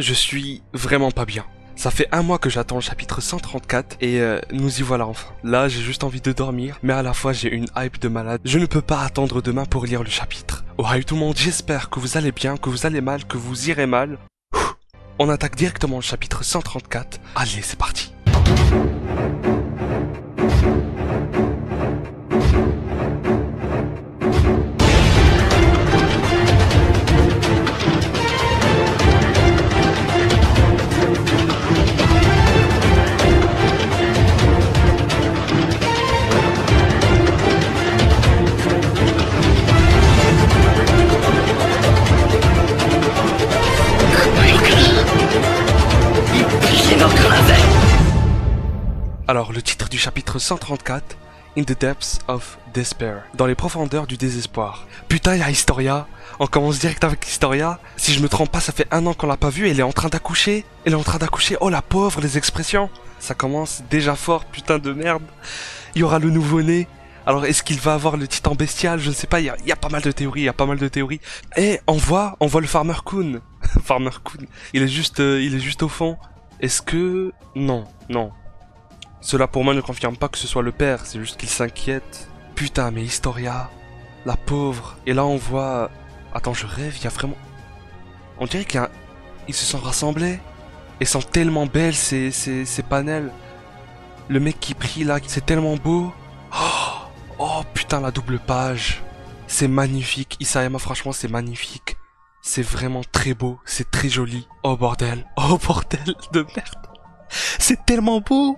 Je suis vraiment pas bien. Ça fait un mois que j'attends le chapitre 134 et nous y voilà enfin. Là, j'ai juste envie de dormir, mais à la fois j'ai une hype de malade. Je ne peux pas attendre demain pour lire le chapitre. Ohio tout le monde, j'espère que vous allez bien, que vous allez mal, que vous irez mal. On attaque directement le chapitre 134. Allez, c'est parti. Alors, le titre du chapitre 134, In the Depths of Despair, dans les profondeurs du désespoir. Putain, il y a Historia. On commence direct avec Historia. Si je me trompe pas, ça fait un an qu'on l'a pas vue. Elle est en train d'accoucher. Elle est en train d'accoucher. Oh la pauvre, les expressions. Ça commence déjà fort, putain de merde. Il y aura le nouveau-né. Alors, est-ce qu'il va avoir le titan bestial? Je ne sais pas, il y a pas mal de théories, Et on voit le Farmer Coon. Farmer Coon. Il est juste au fond. Est-ce que... Non. Cela pour moi ne confirme pas que ce soit le père, c'est juste qu'il s'inquiète. Putain, mais Historia, la pauvre. Et là on voit... Attends, je rêve, il y a vraiment... On dirait ils se sont rassemblés. Et sont tellement belles ces panels. Le mec qui prie là, c'est tellement beau. Oh putain, la double page. C'est magnifique. Isayama, franchement, c'est magnifique. C'est vraiment très beau, c'est très joli. Oh bordel de merde. C'est tellement beau.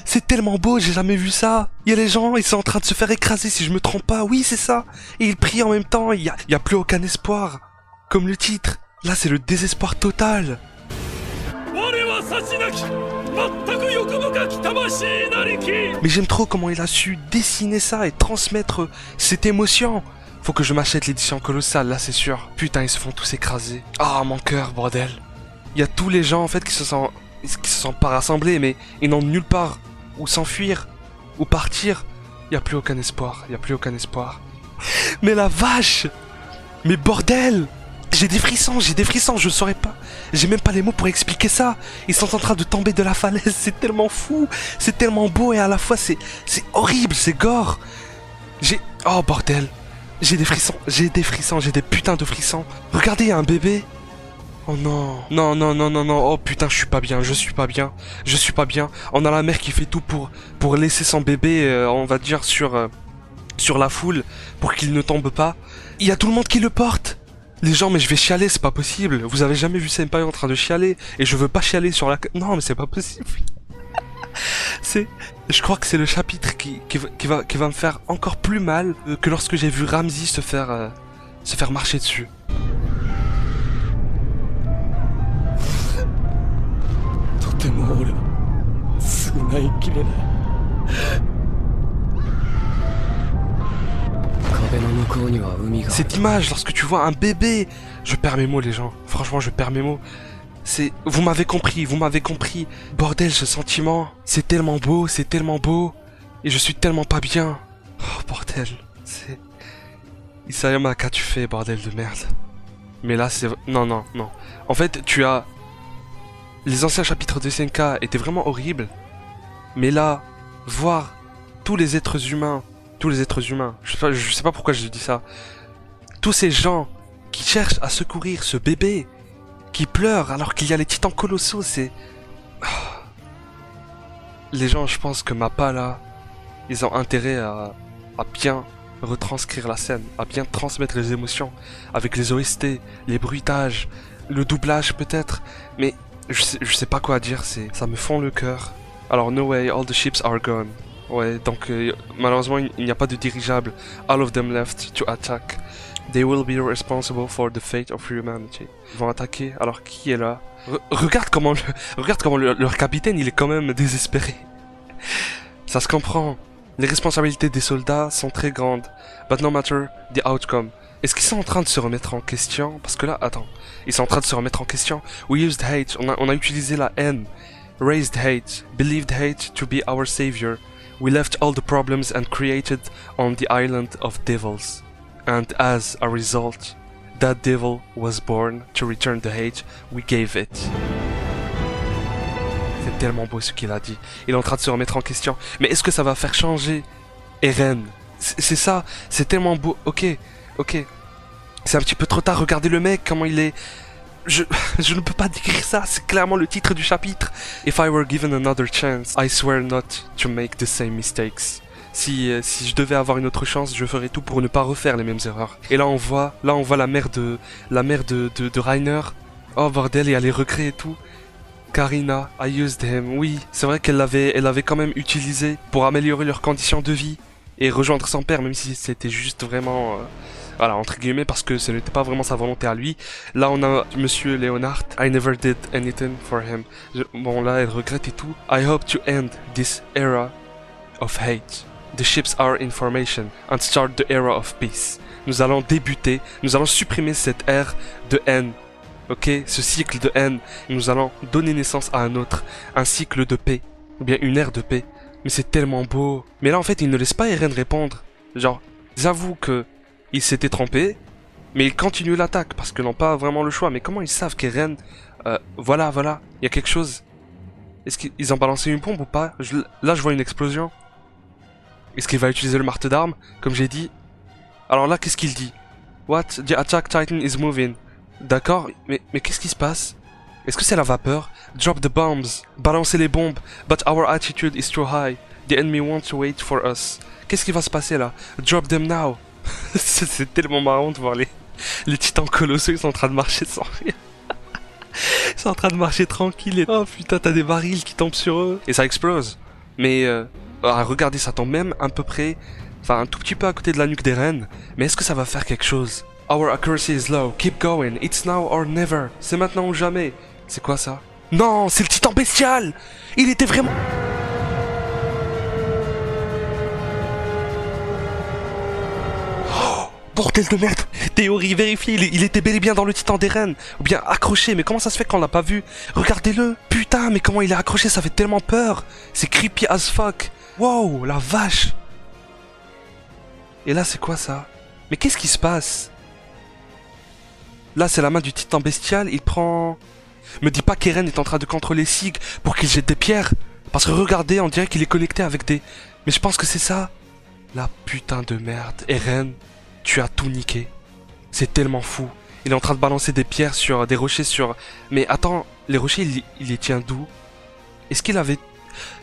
C'est tellement beau, j'ai jamais vu ça. Il y a les gens, ils sont en train de se faire écraser si je me trompe pas. Oui, c'est ça. Et ils prient en même temps, il y a plus aucun espoir. Comme le titre. Là, c'est le désespoir total. Mais j'aime trop comment il a su dessiner ça et transmettre cette émotion. Faut que je m'achète l'édition colossale, là, c'est sûr. Putain, ils se font tous écraser. Ah, mon cœur, bordel. Il y a tous les gens, en fait, qui se sont pas rassemblés, mais ils n'ont nulle part où s'enfuir, où partir. Il y a plus aucun espoir, Mais la vache! Mais bordel! J'ai des frissons, je saurais pas. J'ai même pas les mots pour expliquer ça. Ils sont en train de tomber de la falaise, c'est tellement fou, c'est tellement beau et à la fois c'est horrible, c'est gore. Oh bordel! J'ai des frissons, j'ai des putains de frissons. Regardez, il y a un bébé. Oh non. Non. Oh putain, je suis pas bien. On a la mère qui fait tout pour laisser son bébé, on va dire, sur la foule, pour qu'il ne tombe pas. Il y a tout le monde qui le porte. Les gens, mais je vais chialer, c'est pas possible. Vous avez jamais vu Senpai en train de chialer. Et je veux pas chialer sur la... Non, mais c'est pas possible. Je crois que c'est le chapitre qui va me faire encore plus mal que lorsque j'ai vu Ramsey se faire marcher dessus. Cette image, lorsque tu vois un bébé, je perds mes mots, les gens. Franchement, je perds mes mots. Vous m'avez compris. Bordel, ce sentiment. C'est tellement beau. Et je suis tellement pas bien. Oh, bordel. Isayama, qu'as-tu fait, bordel de merde? Mais là, c'est... Non. En fait, les anciens chapitres de SNK étaient vraiment horribles. Mais là, voir tous les êtres humains, je sais pas pourquoi je dis ça, tous ces gens qui cherchent à secourir ce bébé, qui pleure alors qu'il y a les titans colossaux, c'est... Les gens, je pense que Mappa là, ils ont intérêt à bien retranscrire la scène, à bien transmettre les émotions, avec les OST, les bruitages, le doublage peut-être, mais je sais pas quoi dire, ça me fend le cœur. Alors, no way, all the ships are gone. Ouais, donc malheureusement il n'y a pas de dirigeable. All of them left to attack. They will be responsible for the fate of humanity. Ils vont attaquer, alors qui est là? Regarde comment leur capitaine, il est quand même désespéré. Ça se comprend. Les responsabilités des soldats sont très grandes. But no matter the outcome. Est-ce qu'ils sont en train de se remettre en question? Parce que là, attends. Ils sont en train de se remettre en question. We used hate. On a utilisé la haine. Raised hate. Believed hate to be our savior. We left all the problems and created on the island of devils. And as a result, that devil was born to return the hate we gave it. C'est tellement beau ce qu'il a dit. Il est en train de se remettre en question. Mais est-ce que ça va faire changer Eren? C'est ça, c'est tellement beau. Ok. C'est un petit peu trop tard, regardez le mec, comment il est... Je ne peux pas décrire ça, c'est clairement le titre du chapitre. If I were given another chance, I swear not to make the same mistakes. Si je devais avoir une autre chance, je ferais tout pour ne pas refaire les mêmes erreurs. Et là on voit la mère de Reiner. Oh bordel, il y a les regrets et tout. Karina, I used him. Oui, c'est vrai qu'elle l'avait quand même utilisé pour améliorer leurs conditions de vie et rejoindre son père, même si c'était juste vraiment... voilà, entre guillemets, parce que ce n'était pas vraiment sa volonté à lui. Là, on a Monsieur Leonard. I never did anything for him. Bon, là, elle regrette et tout. I hope to end this era of hate. The ships are in formation and start the era of peace. Nous allons supprimer cette ère de haine. Ok, ce cycle de haine. Et nous allons donner naissance à un cycle de paix. Ou bien une ère de paix. Mais c'est tellement beau. Mais là, en fait, il ne laisse pas Eren répondre. Genre, j'avoue que il s'était trompé, mais il continue l'attaque parce qu'ils n'ont pas vraiment le choix. Mais comment ils savent qu'Eren... voilà, il y a quelque chose. Est-ce qu'ils ont balancé une bombe ou pas? Là, je vois une explosion. Est-ce qu'il va utiliser le marteau d'armes, comme j'ai dit? Alors là, qu'est-ce qu'il dit? What? The attack titan is moving. D'accord, mais qu'est-ce qui se passe? Est-ce que c'est la vapeur? Drop the bombs. Balancer les bombes. But our attitude is too high. The enemy wants to wait for us. Qu'est-ce qui va se passer là? Drop them now. C'est tellement marrant de voir les titans colossaux, ils sont en train de marcher sans rien. Ils sont en train de marcher tranquille et... Oh putain, t'as des barils qui tombent sur eux. Et ça explose. Mais regardez, ça tombe même à peu près... Enfin, un tout petit peu à côté de la nuque d'Eren. Mais est-ce que ça va faire quelque chose? Our accuracy is low. Keep going. It's now or never. C'est maintenant ou jamais. C'est quoi ça? Non, c'est le titan bestial. Il était vraiment... Bordel de merde! Théorie vérifiée, il était bel et bien dans le titan d'Eren. Ou bien accroché, mais comment ça se fait qu'on l'a pas vu? Regardez-le! Putain, mais comment il est accroché, ça fait tellement peur! C'est creepy as fuck! Wow, la vache! Et là, c'est quoi ça? Mais qu'est-ce qui se passe? Là, c'est la main du titan bestial, il prend... Me dis pas qu'Eren est en train de contrôler Sig pour qu'il jette des pierres. Parce que regardez, on dirait qu'il est connecté avec des... Mais je pense que c'est ça. La putain de merde, Eren... Tu as tout niqué. C'est tellement fou. Il est en train de balancer des pierres sur des rochers sur... Mais attends, les rochers, il les tient d'où? Est-ce qu'il avait...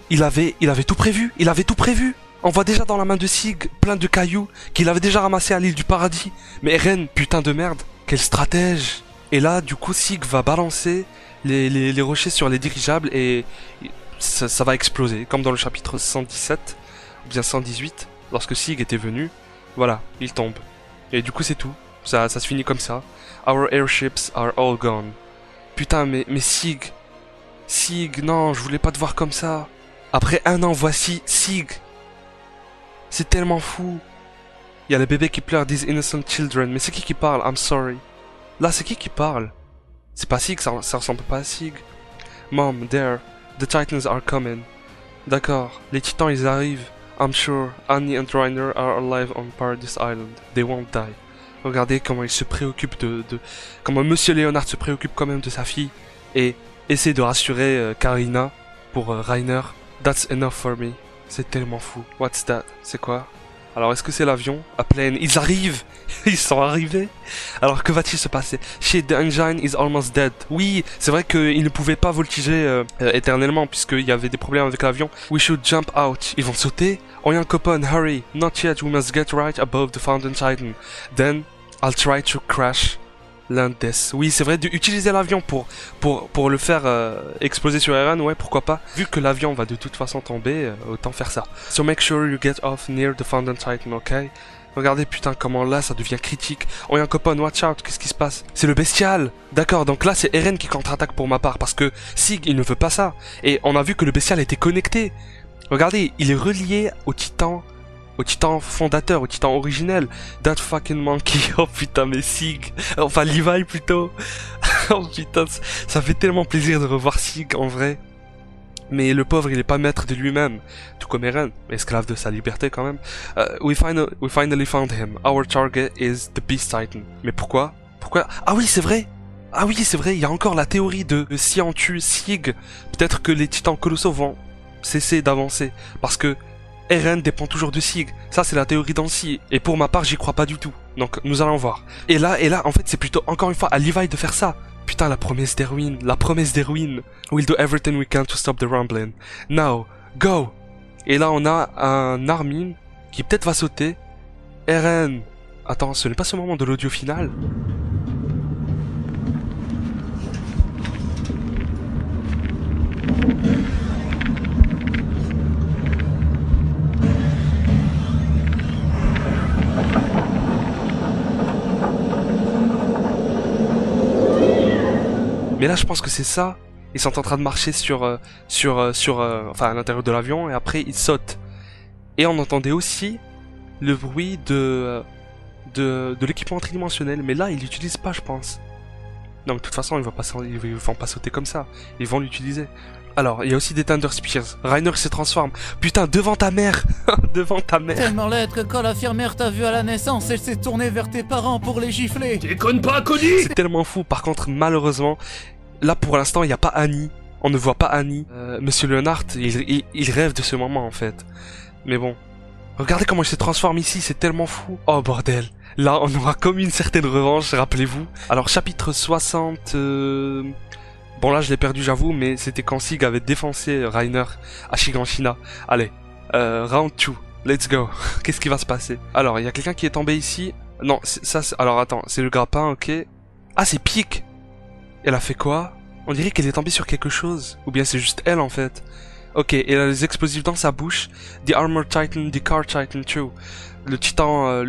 Il avait tout prévu. Il avait tout prévu. On voit déjà dans la main de Sig plein de cailloux qu'il avait déjà ramassés à l'île du paradis. Mais Eren, putain de merde. Quel stratège. Et là, du coup, Sig va balancer les rochers sur les dirigeables et... Ça va exploser. Comme dans le chapitre 117 ou bien 118. Lorsque Sig était venu. Voilà, il tombe. Et du coup c'est tout, ça se finit comme ça. Our airships are all gone. Putain mais Sig, non, je voulais pas te voir comme ça. Après un an, voici Sig. C'est tellement fou. Il y a les bébés qui pleurent, these innocent children. Mais c'est qui parle? I'm sorry. Là c'est qui parle? C'est pas Sig, ça ressemble pas à Sig. Mom, there, the titans are coming. D'accord, les titans ils arrivent. I'm sure Annie and Reiner are alive on Paradise Island. They won't die. Regardez comment il se préoccupe comment Monsieur Leonard se préoccupe quand même de sa fille et essaie de rassurer Karina pour Reiner. That's enough for me. C'est tellement fou. What's that? C'est quoi? Alors est-ce que c'est l'avion? À plane. Ils arrivent. Ils sont arrivés. Alors que va-t-il se passer? Shit, the engine is almost dead. Oui, c'est vrai qu'ils ne pouvaient pas voltiger éternellement puisqu'il y avait des problèmes avec l'avion. We should jump out. Ils vont sauter? Onyankopon, hurry. Not yet, we must get right above the Fountain Titan. Then, I'll try to crash land this. Oui, c'est vrai, d'utiliser l'avion pour le faire exploser sur Eren, ouais, pourquoi pas. Vu que l'avion va de toute façon tomber, autant faire ça. So make sure you get off near the Fountain Titan, ok? Regardez, putain, comment là, ça devient critique. Onyankopon, watch out, qu'est-ce qui se passe? C'est le bestial. D'accord, donc là, c'est Eren qui contre-attaque pour ma part, parce que Sig, il ne veut pas ça. Et on a vu que le bestial était connecté. Regardez, il est relié au titan fondateur, au titan originel. That fucking monkey. Oh putain, mais Sig. Enfin, Levi plutôt. Oh putain, ça fait tellement plaisir de revoir Sig en vrai. Mais le pauvre, il est pas maître de lui-même. Tout comme Eren, esclave de sa liberté quand même. We finally found him. Our target is the Beast Titan. Mais pourquoi? Ah oui, c'est vrai. Ah oui, c'est vrai, il y a encore la théorie de si on tue Sig, peut-être que les titans colossaux vont cesser d'avancer. Parce que Eren dépend toujours de Sig. Ça, c'est la théorie d'Annecy. Et pour ma part, j'y crois pas du tout. Donc, nous allons voir. Et là, en fait, c'est plutôt, encore une fois, à Levi de faire ça. Putain, la promesse d'Erwin. La promesse d'Erwin. We'll do everything we can to stop the rumbling. Now, go! Et là, on a un Armin qui peut-être va sauter. Eren. Attends, ce n'est pas ce moment de l'audio final. Mais là, je pense que c'est ça. Ils sont en train de marcher enfin, à l'intérieur de l'avion, et après, ils sautent. Et on entendait aussi le bruit de l'équipement tridimensionnel. Mais là, ils l'utilisent pas, je pense. Non, mais de toute façon, ils vont pas sauter comme ça. Ils vont l'utiliser. Alors, il y a aussi des Thunder Spears. Reiner se transforme. Putain, devant ta mère. Devant ta mère. Tellement laide que quand l'infirmière t'a vu à la naissance, elle s'est tournée vers tes parents pour les gifler. Déconne pas, Cody! C'est tellement fou. Par contre, malheureusement, là, pour l'instant, il n'y a pas Annie. On ne voit pas Annie. Monsieur Leonard, il rêve de ce moment, en fait. Mais bon. Regardez comment il se transforme ici. C'est tellement fou. Oh, bordel. Là, on aura comme une certaine revanche, rappelez-vous. Alors, chapitre 60... Bon, là, je l'ai perdu, j'avoue, mais c'était quand Sig avait défoncé Reiner à Shiganshina. Allez, round 2, let's go. Qu'est-ce qui va se passer? Alors, il y a quelqu'un qui est tombé ici. Non, alors, attends, c'est le grappin, ok. Ah, c'est Pieck. Elle a fait quoi? On dirait qu'elle est tombée sur quelque chose. Ou bien c'est juste elle, en fait. Ok, elle a les explosifs dans sa bouche. The Armor Titan, the Car Titan 2. Le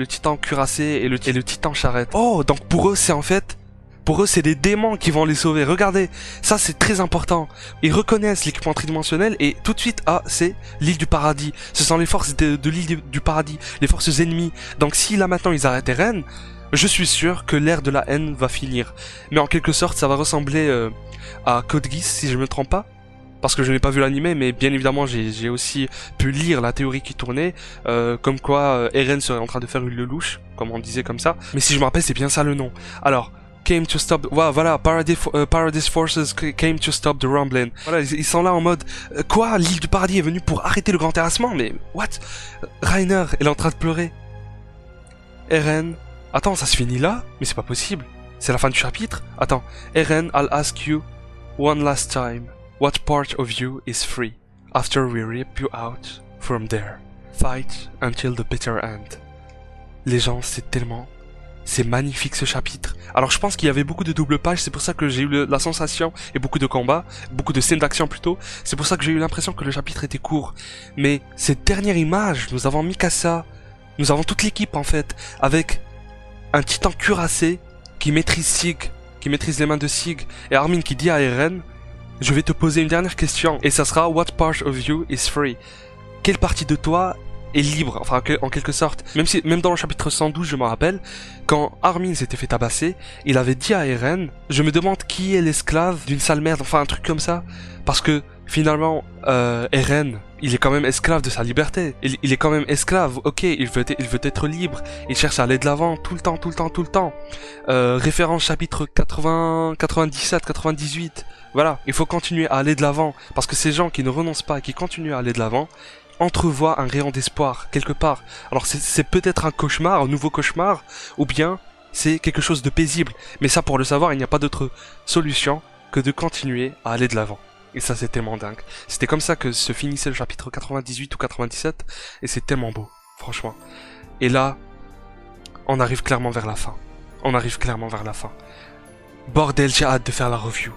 titan cuirassé et le titan charrette. Oh, donc pour eux, c'est en fait... Pour eux, c'est des démons qui vont les sauver. Regardez, ça c'est très important. Ils reconnaissent l'équipement tridimensionnel et tout de suite, ah, c'est l'île du paradis. Ce sont les forces de l'île du paradis, les forces ennemies. Donc si là maintenant ils arrêtent Eren, je suis sûr que l'ère de la haine va finir. Mais en quelque sorte, ça va ressembler à Code Geass, si je me trompe pas. Parce que je n'ai pas vu l'anime, mais bien évidemment j'ai aussi pu lire la théorie qui tournait, comme quoi Eren serait en train de faire une lelouch, comme on disait comme ça. Mais si je me rappelle, c'est bien ça le nom. Alors... Came to stop... Voilà, Paradise Forces came to stop the rumbling. Voilà, ils sont là en mode... Quoi? L'île du paradis est venue pour arrêter le grand terrassement? Mais... What? Reiner, elle est en train de pleurer. Eren... Attends, ça se finit là? Mais c'est pas possible. C'est la fin du chapitre? Attends. Eren, I'll ask you one last time. What part of you is free? After we rip you out from there. Fight until the bitter end. Les gens, c'est tellement... C'est magnifique ce chapitre. Alors je pense qu'il y avait beaucoup de double pages, c'est pour ça que j'ai eu la sensation, et beaucoup de combats, beaucoup de scènes d'action plutôt, c'est pour ça que j'ai eu l'impression que le chapitre était court. Mais cette dernière image, nous avons Mikasa, nous avons toute l'équipe en fait, avec un titan cuirassé qui maîtrise Sig, qui maîtrise les mains de Sig, et Armin qui dit à Eren, je vais te poser une dernière question, et ça sera What part of you is free? Quelle partie de toi est libre, enfin en quelque sorte. Même dans le chapitre 112, je me rappelle, quand Armin s'était fait tabasser, il avait dit à Eren, je me demande qui est l'esclave d'une sale merde, enfin un truc comme ça, parce que finalement, Eren, il est quand même esclave de sa liberté. Il est quand même esclave, ok, il veut être libre, il cherche à aller de l'avant tout le temps. Référence chapitre 80, 97, 98, voilà, il faut continuer à aller de l'avant, parce que ces gens qui ne renoncent pas et qui continuent à aller de l'avant, entrevoit un rayon d'espoir quelque part. Alors c'est peut-être un cauchemar, un nouveau cauchemar, ou bien c'est quelque chose de paisible. Mais ça, pour le savoir, il n'y a pas d'autre solution que de continuer à aller de l'avant. Et ça, c'est tellement dingue. C'était comme ça que se finissait le chapitre 98 ou 97, et c'est tellement beau, franchement. Et là, on arrive clairement vers la fin. Bordel, j'ai hâte de faire la review.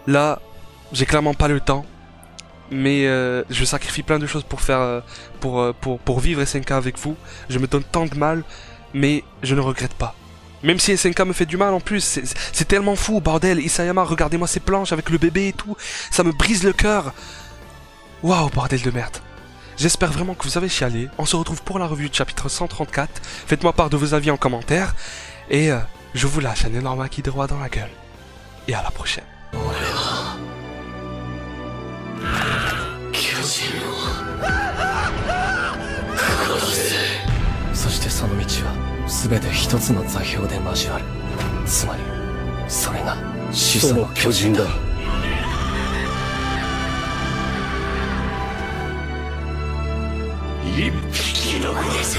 Là, j'ai clairement pas le temps. Mais je sacrifie plein de choses pour faire pour vivre SNK avec vous. Je me donne tant de mal, mais je ne regrette pas. Même si SNK me fait du mal en plus, c'est tellement fou, bordel. Isayama, regardez-moi ces planches avec le bébé et tout, ça me brise le cœur. Waouh, bordel de merde. J'espère vraiment que vous avez chialé. On se retrouve pour la revue de chapitre 134. Faites-moi part de vos avis en commentaire. Et je vous lâche un énorme acquis de roi dans la gueule. Et à la prochaine. そしてその道は全て一つの座標で交わる。つまりそれが始祖の巨人だ。一匹残らず